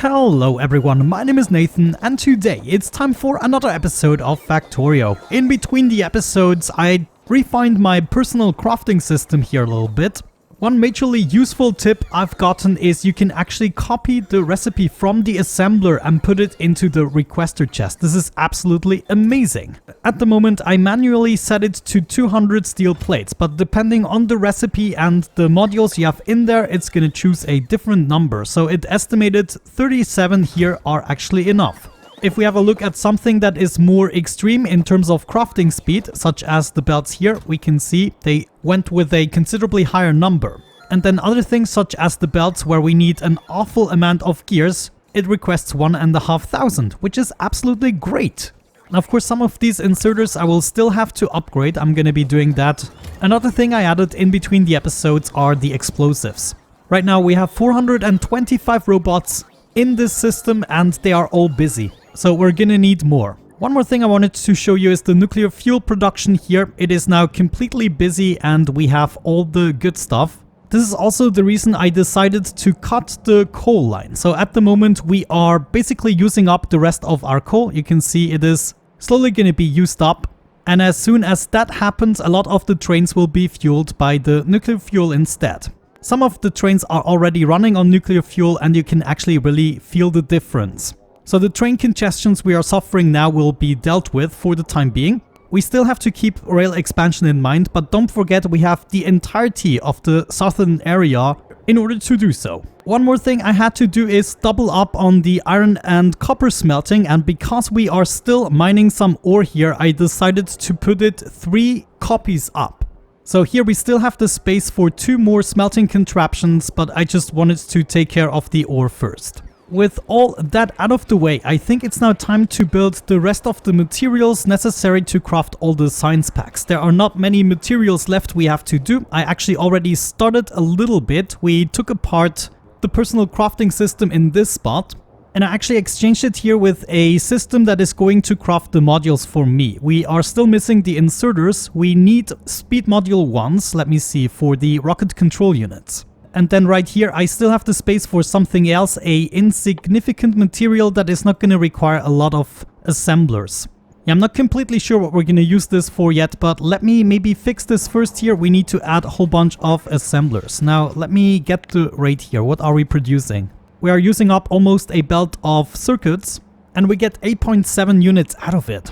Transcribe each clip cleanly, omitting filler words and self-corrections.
Hello everyone, my name is Nathan and today it's time for another episode of Factorio. In between the episodes I refined my personal crafting system here a little bit. One majorly useful tip I've gotten is you can actually copy the recipe from the assembler and put it into the requester chest. This is absolutely amazing. At the moment I manually set it to 200 steel plates, but depending on the recipe and the modules you have in there, it's gonna choose a different number. So it estimated 37 here are actually enough. If we have a look at something that is more extreme in terms of crafting speed, such as the belts here, we can see they went with a considerably higher number. And then other things such as the belts where we need an awful amount of gears, it requests 1,500, which is absolutely great. Now, of course, some of these inserters I will still have to upgrade. I'm gonna be doing that. Another thing I added in between the episodes are the explosives. Right now we have 425 robots in this system and they are all busy. So we're gonna need more. One more thing I wanted to show you is the nuclear fuel production here. It is now completely busy and we have all the good stuff. This is also the reason I decided to cut the coal line. So at the moment we are basically using up the rest of our coal. You can see it is slowly gonna be used up. And as soon as that happens, a lot of the trains will be fueled by the nuclear fuel instead. Some of the trains are already running on nuclear fuel and you can actually really feel the difference. So the train congestions we are suffering now will be dealt with for the time being. We still have to keep rail expansion in mind, but don't forget we have the entirety of the southern area in order to do so. One more thing I had to do is double up on the iron and copper smelting, and because we are still mining some ore here, I decided to put it 3 copies up. So here we still have the space for 2 more smelting contraptions, but I just wanted to take care of the ore first. With all that out of the way, I think it's now time to build the rest of the materials necessary to craft all the science packs. There are not many materials left we have to do. I actually already started a little bit. We took apart the personal crafting system in this spot, and I actually exchanged it here with a system that is going to craft the modules for me. We are still missing the inserters. We need speed module 1s, let me see, for the rocket control units. And then right here, I still have the space for something else, a insignificant material that is not going to require a lot of assemblers. Yeah, I'm not completely sure what we're going to use this for yet, but let me maybe fix this first here. We need to add a whole bunch of assemblers. Now, let me get the rate here. What are we producing? We are using up almost a belt of circuits, and we get 8.7 units out of it.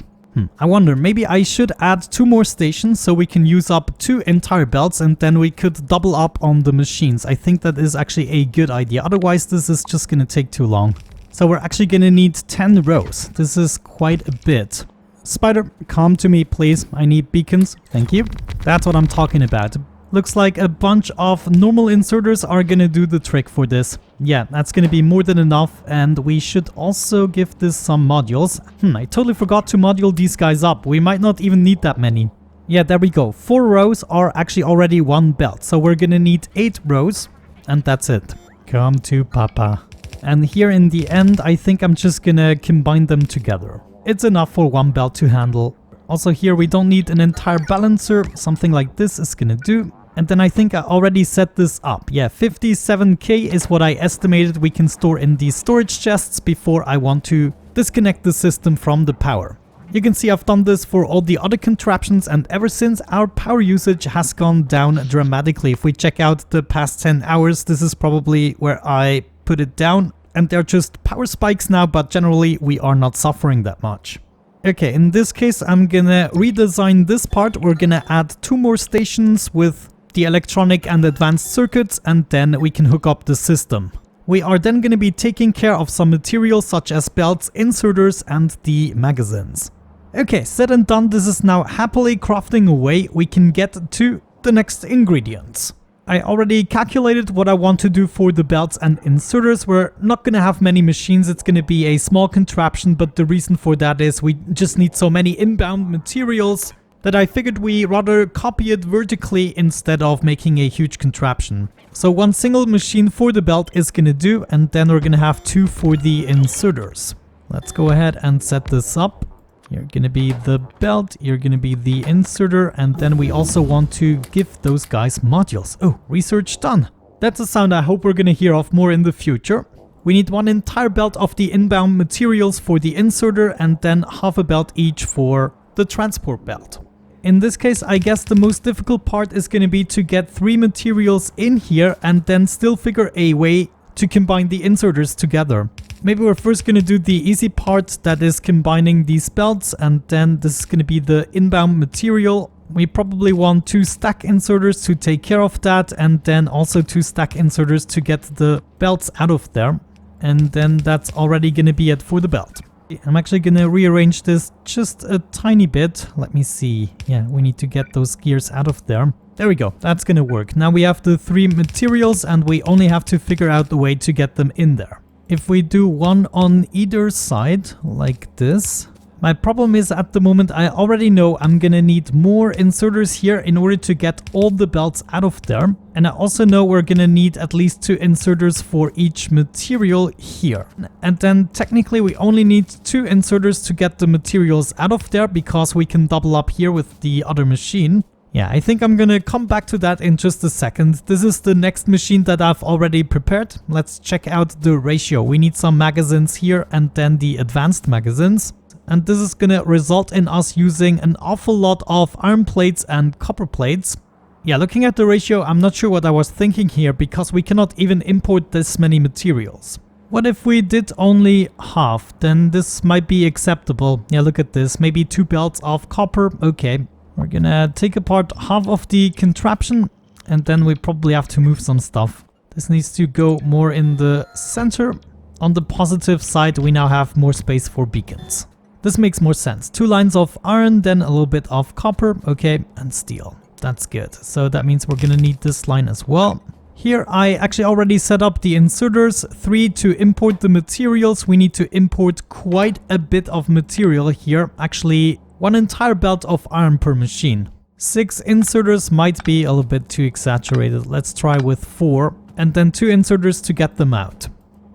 I wonder, maybe I should add 2 more stations so we can use up 2 entire belts and then we could double up on the machines. I think that is actually a good idea. Otherwise, this is just gonna take too long. So we're actually gonna need 10 rows. This is quite a bit. Spider, come to me, please. I need beacons. Thank you. That's what I'm talking about. Looks like a bunch of normal inserters are gonna do the trick for this. Yeah, that's gonna be more than enough, and we should also give this some modules. I totally forgot to module these guys up. We might not even need that many. Yeah, there we go. 4 rows are actually already 1 belt, so we're gonna need 8 rows, and that's it. Come to Papa. And here in the end, I think I'm just gonna combine them together. It's enough for 1 belt to handle. Also here we don't need an entire balancer, something like this is gonna do. And then I think I already set this up. Yeah, 57k is what I estimated we can store in these storage chests before I want to disconnect the system from the power. You can see I've done this for all the other contraptions, and ever since our power usage has gone down dramatically. If we check out the past 10 hours, this is probably where I put it down. And they're just power spikes now, but generally we are not suffering that much. Okay, in this case I'm gonna redesign this part. We're gonna add 2 more stations with the electronic and advanced circuits, and then we can hook up the system. We are then going to be taking care of some materials such as belts, inserters, and the magazines. Okay, said and done, this is now happily crafting away. We can get to the next ingredients. I already calculated what I want to do for the belts and inserters. We're not going to have many machines, it's going to be a small contraption, but the reason for that is we just need so many inbound materials that I figured we rather copy it vertically instead of making a huge contraption. So 1 single machine for the belt is gonna do, and then we're gonna have 2 for the inserters. Let's go ahead and set this up. You're gonna be the belt, you're gonna be the inserter, and then we also want to give those guys modules. Oh, research done. That's a sound I hope we're gonna hear of more in the future. We need one entire belt of the inbound materials for the inserter and then half a belt each for the transport belt. In this case, I guess the most difficult part is going to be to get 3 materials in here and then still figure a way to combine the inserters together. Maybe we're first going to do the easy part, that is combining these belts, and then this is going to be the inbound material. We probably want 2 stack inserters to take care of that, and then also 2 stack inserters to get the belts out of there. And then that's already going to be it for the belt. I'm actually going to rearrange this just a tiny bit. Let me see. Yeah, we need to get those gears out of there. There we go. That's going to work. Now we have the 3 materials and we only have to figure out the way to get them in there. If we do one on either side, like this. My problem is at the moment I already know I'm gonna need more inserters here in order to get all the belts out of there. And I also know we're gonna need at least 2 inserters for each material here. And then technically we only need 2 inserters to get the materials out of there because we can double up here with the other machine. Yeah, I think I'm gonna come back to that in just a second. This is the next machine that I've already prepared. Let's check out the ratio. We need some magazines here and then the advanced magazines. And this is gonna result in us using an awful lot of iron plates and copper plates. Yeah, looking at the ratio, I'm not sure what I was thinking here because we cannot even import this many materials. What if we did only half? Then this might be acceptable. Yeah, look at this. Maybe 2 belts of copper. Okay. We're gonna take apart half of the contraption and then we probably have to move some stuff. This needs to go more in the center. On the positive side, we now have more space for beacons. This makes more sense. 2 lines of iron, then a little bit of copper, okay, and steel. That's good. So that means we're gonna need this line as well. Here I actually already set up the inserters. 3 to import the materials. We need to import quite a bit of material here. Actually, 1 entire belt of iron per machine. 6 inserters might be a little bit too exaggerated. Let's try with 4, and then 2 inserters to get them out.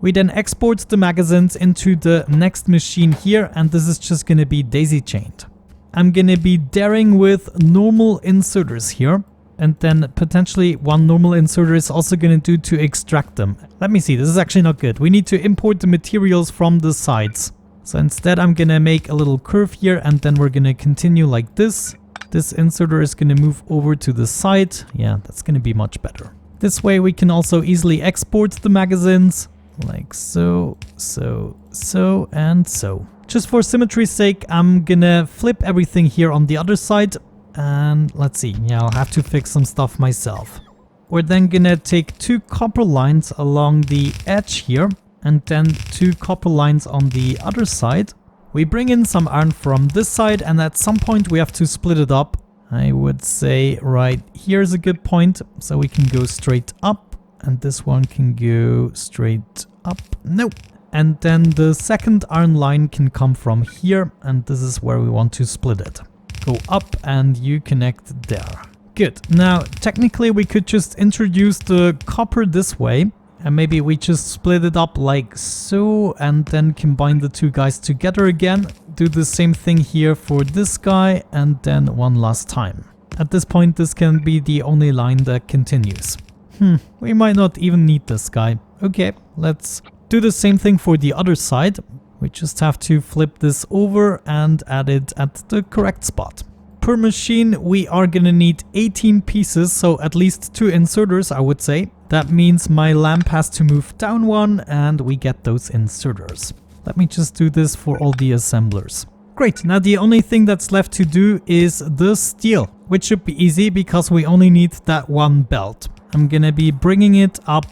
We then export the magazines into the next machine here, and this is just going to be daisy chained. I'm going to be daring with normal inserters here, and then potentially 1 normal inserter is also going to do to extract them. Let me see, this is actually not good. We need to import the materials from the sides. So instead I'm going to make a little curve here, and then we're going to continue like this. This inserter is going to move over to the side. Yeah, that's going to be much better. This way we can also easily export the magazines. Like so, so, and so. Just for symmetry's sake, I'm gonna flip everything here on the other side. And let's see, yeah, I'll have to fix some stuff myself. We're then gonna take 2 copper lines along the edge here, and then 2 copper lines on the other side. We bring in some iron from this side, and at some point we have to split it up. I would say right here's a good point, so we can go straight up, and this one can go straight up. No. And then the second iron line can come from here, and this is where we want to split it. Go up and you connect there. Good. Now, technically we could just introduce the copper this way, and maybe we just split it up like so, and then combine the 2 guys together again. Do the same thing here for this guy, and then one last time. At this point, this can be the only line that continues. We might not even need this guy. Okay, let's do the same thing for the other side. We just have to flip this over and add it at the correct spot. Per machine, we are gonna need 18 pieces, so at least 2 inserters, I would say. That means my lamp has to move down 1, and we get those inserters. Let me just do this for all the assemblers. Great, now the only thing that's left to do is the steel, which should be easy because we only need that 1 belt. I'm gonna be bringing it up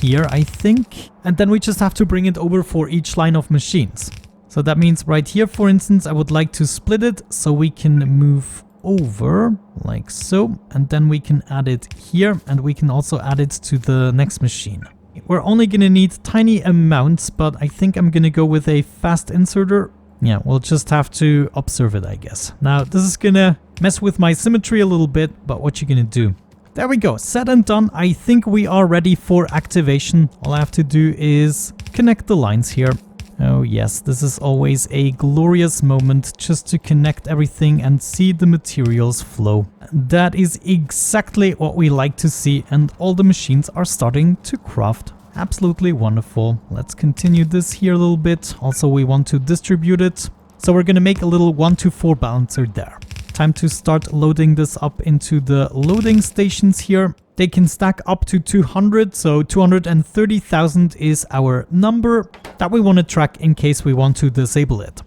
here, I think. And then we just have to bring it over for each line of machines. So that means right here, for instance, I would like to split it so we can move over like so. And then we can add it here, and we can also add it to the next machine. We're only gonna need tiny amounts, but I think I'm gonna go with a fast inserter. Yeah, we'll just have to observe it, I guess. Now, this is gonna mess with my symmetry a little bit, but what you gonna do? There we go, said and done. I think we are ready for activation. All I have to do is connect the lines here. Oh yes, this is always a glorious moment, just to connect everything and see the materials flow. That is exactly what we like to see, and all the machines are starting to craft Absolutely wonderful. Let's continue this here a little bit. Also, we want to distribute it. So we're going to make a little 1-to-4 balancer there. Time to start loading this up into the loading stations here. They can stack up to 200, so 230,000 is our number that we want to track in case we want to disable it.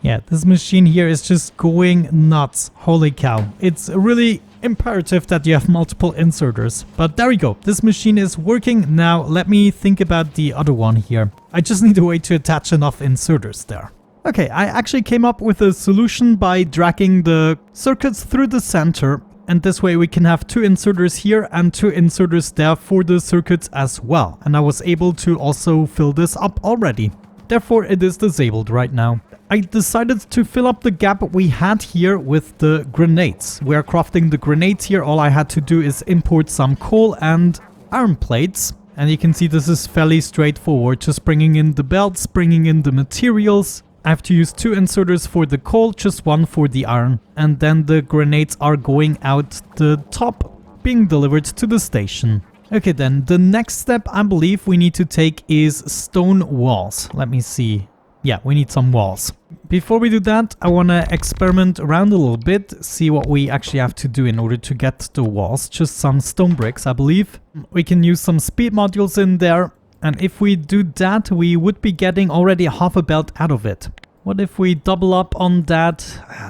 Yeah, this machine here is just going nuts. Holy cow. It's really imperative that you have multiple inserters. But there we go. This machine is working. Now let me think about the other one here. I just need a way to attach enough inserters there. Okay, I actually came up with a solution by dragging the circuits through the center. And this way we can have 2 inserters here and 2 inserters there for the circuits as well. And I was able to also fill this up already. Therefore, it is disabled right now. I decided to fill up the gap we had here with the grenades. We are crafting the grenades here. All I had to do is import some coal and iron plates. And you can see this is fairly straightforward. Just bringing in the belts, bringing in the materials. I have to use 2 inserters for the coal, just 1 for the iron. And then the grenades are going out the top, being delivered to the station. Okay, then the next step I believe we need to take is stone walls. Let me see. Yeah, we need some walls. Before we do that, I want to experiment around a little bit, see what we actually have to do in order to get the walls. Just some stone bricks, I believe. We can use some speed modules in there. And if we do that, we would be getting already half a belt out of it. What if we double up on that?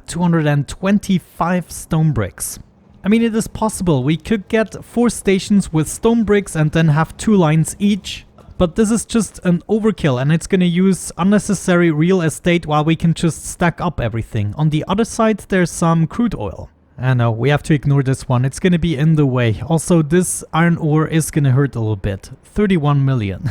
225 stone bricks. I mean, it is possible. We could get 4 stations with stone bricks and then have 2 lines each. But this is just an overkill and it's going to use unnecessary real estate while we can just stack up everything. On the other side, there's some crude oil. I know, we have to ignore this one. It's going to be in the way. Also, this iron ore is going to hurt a little bit. 31 million.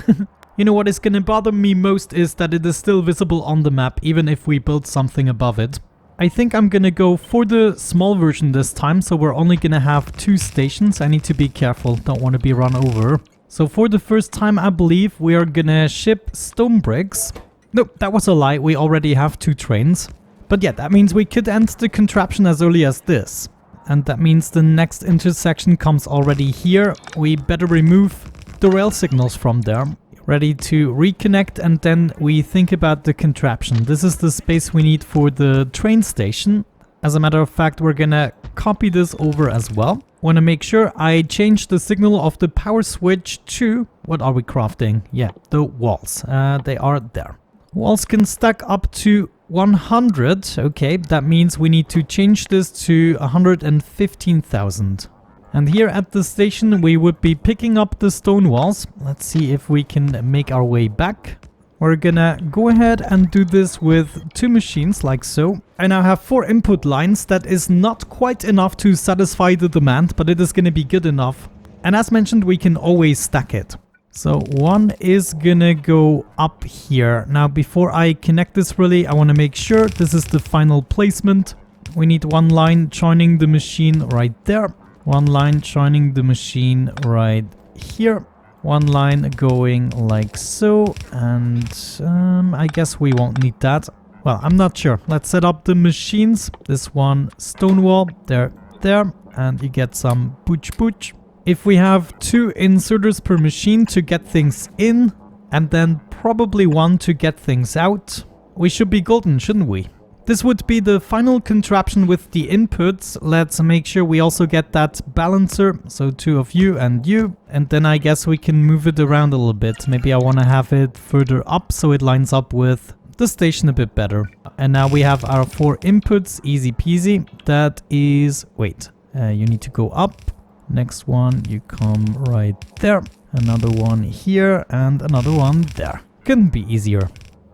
You know what is going to bother me most is that it is still visible on the map, even if we build something above it. I think I'm going to go for the small version this time, so we're only going to have 2 stations. I need to be careful, don't want to be run over. So for the first time, I believe we are going to ship stone bricks. Nope, that was a lie. We already have 2 trains. But yeah, that means we could end the contraption as early as this. And that means the next intersection comes already here. We better remove the rail signals from there. Ready to reconnect, and then we think about the contraption. This is the space we need for the train station. As a matter of fact, we're gonna copy this over as well. Want to make sure I change the signal of the power switch to... What are we crafting? Yeah, the walls. They are there. Walls can stack up to 100. Okay, that means we need to change this to 115,000. And here at the station we would be picking up the stone walls. Let's see if we can make our way back. We're gonna go ahead and do this with 2 machines like so. I now have 4 input lines. That is not quite enough to satisfy the demand, but it is gonna be good enough. And as mentioned, we can always stack it. So one is gonna go up here. Now before I connect this really, I want to make sure this is the final placement. We need 1 line joining the machine right there. 1 line joining the machine right here. 1 line going like so. And I guess we won't need that. Well, I'm not sure. Let's set up the machines. This one stone wall. There. And you get some pooch. If we have 2 inserters per machine to get things in, and then probably 1 to get things out, we should be golden, shouldn't we? This would be the final contraption with the inputs. Let's make sure we also get that balancer. So 2 of you. And then I guess we can move it around a little bit. Maybe I want to have it further up so it lines up with the station a bit better. And now we have our 4 inputs. Easy peasy. That is... Wait, you need to go up. Next one, you come right there. Another one here and another one there. Couldn't be easier.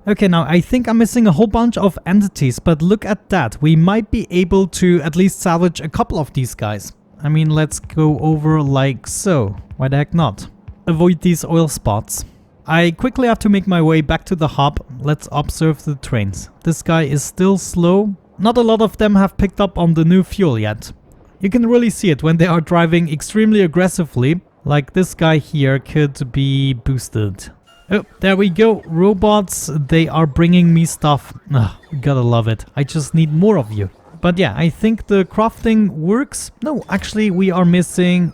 Okay, now I think I'm missing a whole bunch of entities, but look at that. We might be able to at least salvage a couple of these guys. I mean, let's go over like so. Why the heck not? Avoid these oil spots. I quickly have to make my way back to the hub. Let's observe the trains. This guy is still slow. Not a lot of them have picked up on the new fuel yet. You can really see it when they are driving extremely aggressively. Like this guy here could be boosted. Oh, there we go. Robots, they are bringing me stuff. Gotta love it. I just need more of you. But yeah, I think the crafting works. No, actually we are missing...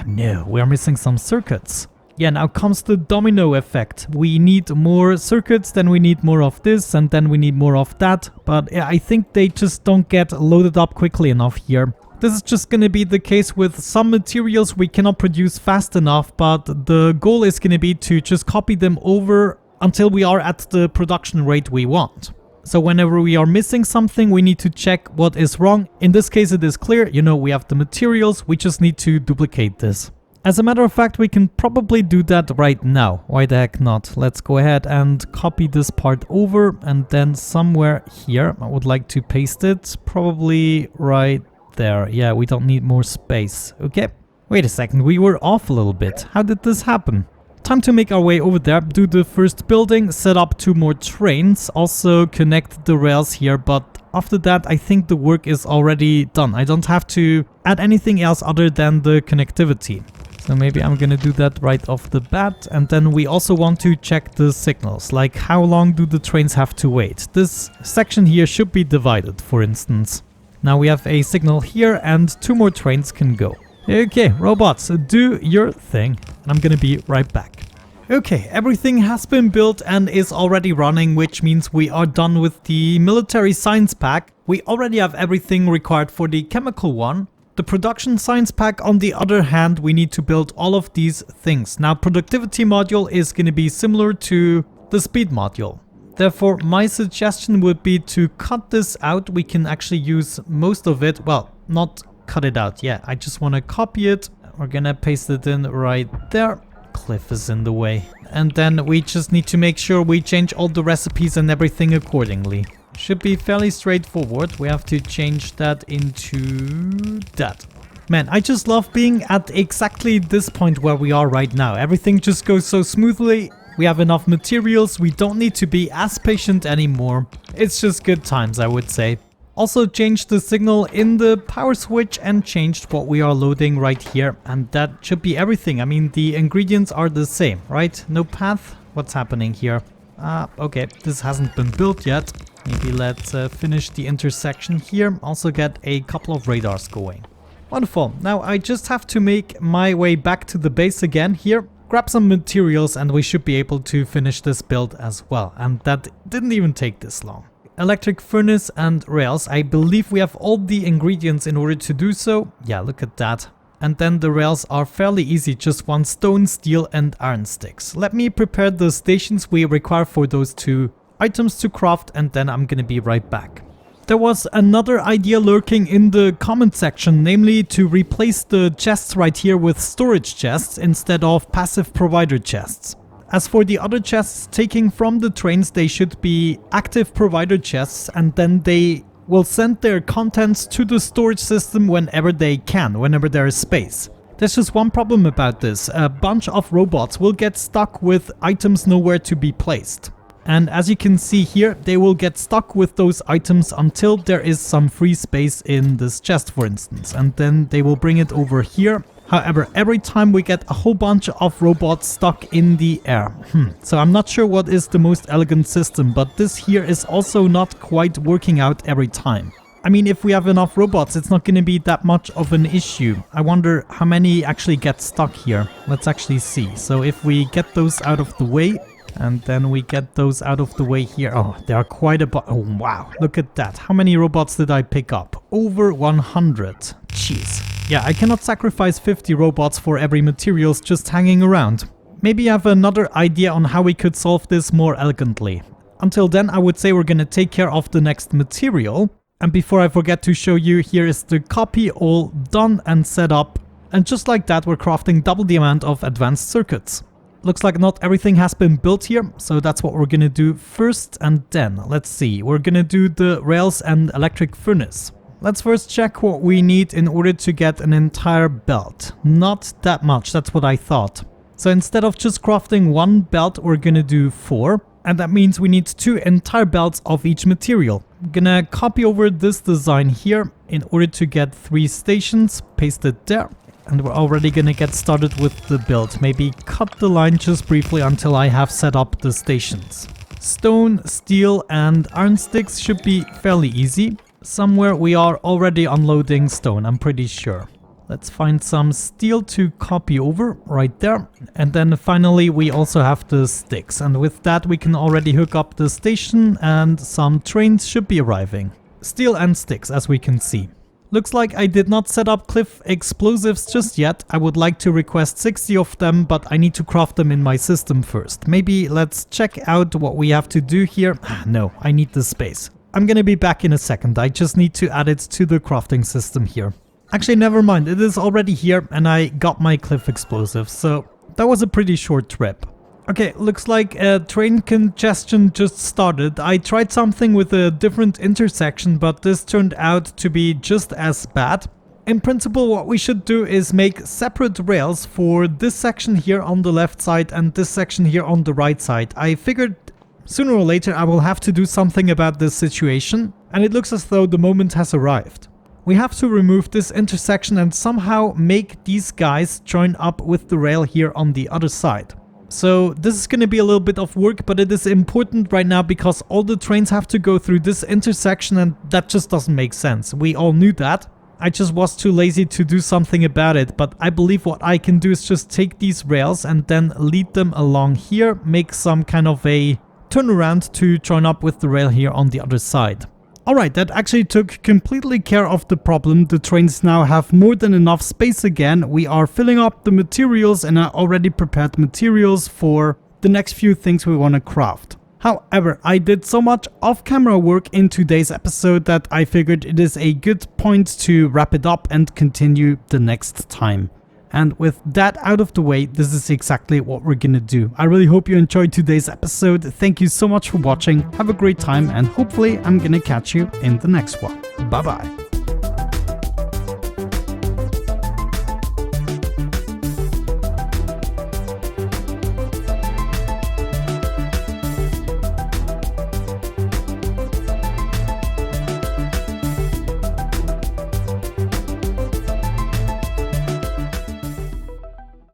no, we are missing some circuits. Yeah, now comes the domino effect. We need more circuits, then we need more of this, and then we need more of that. But yeah, I think they just don't get loaded up quickly enough here. This is just going to be the case with some materials we cannot produce fast enough, but the goal is going to be to just copy them over until we are at the production rate we want. So whenever we are missing something, we need to check what is wrong. In this case, it is clear, you know, we have the materials, we just need to duplicate this. As a matter of fact, we can probably do that right now. Why the heck not? Let's go ahead and copy this part over, and then somewhere here, I would like to paste it, probably right there. Yeah, we don't need more space. Okay. Wait a second, we were off a little bit. How did this happen? Time to make our way over there, do the first building, set up 2 more trains, also connect the rails here, but after that I think the work is already done. I don't have to add anything else other than the connectivity. So maybe I'm gonna do that right off the bat, and then we also want to check the signals, like how long do the trains have to wait. This section here should be divided, for instance. Now we have a signal here and 2 more trains can go. Okay, robots, do your thing, and I'm gonna be right back. Okay, everything has been built and is already running, which means we are done with the military science pack. We already have everything required for the chemical one. The production science pack, on the other hand, we need to build all of these things. Now, productivity module is going to be similar to the speed module. Therefore, my suggestion would be to cut this out. We can actually use most of it. Well, not cut it out. Yeah, I just want to copy it. We're going to paste it in right there. Cliff is in the way. And then we just need to make sure we change all the recipes and everything accordingly. Should be fairly straightforward. We have to change that into that. Man, I just love being at exactly this point where we are right now. Everything just goes so smoothly. We have enough materials. We don't need to be as patient anymore. It's just good times, I would say. Also changed the signal in the power switch and changed what we are loading right here. And that should be everything. I mean, the ingredients are the same, right? No path. What's happening here? Okay, this hasn't been built yet. Maybe let's finish the intersection here. Also get a couple of radars going. Wonderful. Now I just have to make my way back to the base again here. Grab some materials and we should be able to finish this build as well. And that didn't even take this long. Electric furnace and rails. I believe we have all the ingredients in order to do so. Yeah, look at that. And then the rails are fairly easy, just 1 stone, steel and iron sticks. Let me prepare the stations we require for those 2 items to craft, and then I'm gonna be right back. There was another idea lurking in the comment section, namely to replace the chests right here with storage chests instead of passive provider chests. As for the other chests taking from the trains, they should be active provider chests, and then they will send their contents to the storage system whenever they can, whenever there is space. There's just one problem about this. A bunch of robots will get stuck with items nowhere to be placed. And as you can see here, they will get stuck with those items until there is some free space in this chest, for instance. And then they will bring it over here. However, every time we get a whole bunch of robots stuck in the air. So I'm not sure what is the most elegant system, but this here is also not quite working out every time. I mean, if we have enough robots, it's not going to be that much of an issue. I wonder how many actually get stuck here. Let's actually see. So if we get those out of the way, and then we get those out of the way here. Oh, there are quite a bunch. Oh, wow. Look at that. How many robots did I pick up? Over 100. Jeez. Yeah, I cannot sacrifice 50 robots for every materials just hanging around. Maybe I have another idea on how we could solve this more elegantly. Until then, I would say we're gonna take care of the next material. And before I forget to show you, here is the copy all done and set up. And just like that, we're crafting double the amount of advanced circuits. Looks like not everything has been built here, so that's what we're gonna do first, and then, let's see, we're gonna do the rails and electric furnace. Let's first check what we need in order to get an entire belt. Not that much, that's what I thought. So instead of just crafting 1 belt, we're gonna do 4, and that means we need 2 entire belts of each material. I'm gonna copy over this design here in order to get 3 stations, paste it there. And we're already gonna get started with the build. Maybe cut the line just briefly until I have set up the stations. Stone, steel and iron sticks should be fairly easy. Somewhere we are already unloading stone, I'm pretty sure. Let's find some steel to copy over right there. And then finally we also have the sticks. And with that we can already hook up the station and some trains should be arriving. Steel and sticks, as we can see. Looks like I did not set up cliff explosives just yet. I would like to request 60 of them, but I need to craft them in my system first. Maybe let's check out what we have to do here. No, I need the space. I'm gonna be back in a second. I just need to add it to the crafting system here. Actually, never mind. It is already here and I got my cliff explosives. So that was a pretty short trip. Okay, looks like train congestion just started. I tried something with a different intersection, but this turned out to be just as bad. In principle, what we should do is make separate rails for this section here on the left side and this section here on the right side. I figured sooner or later I will have to do something about this situation, and it looks as though the moment has arrived. We have to remove this intersection and somehow make these guys join up with the rail here on the other side. So this is going to be a little bit of work, but it is important right now because all the trains have to go through this intersection and that just doesn't make sense. We all knew that. I just was too lazy to do something about it, but I believe what I can do is just take these rails and then lead them along here, make some kind of a turnaround to join up with the rail here on the other side. Alright, that actually took completely care of the problem. The trains now have more than enough space again. We are filling up the materials and I already prepared materials for the next few things we want to craft. However, I did so much off-camera work in today's episode that I figured it is a good point to wrap it up and continue the next time. And with that out of the way, this is exactly what we're gonna do. I really hope you enjoyed today's episode. Thank you so much for watching. Have a great time and hopefully I'm gonna catch you in the next one. Bye bye.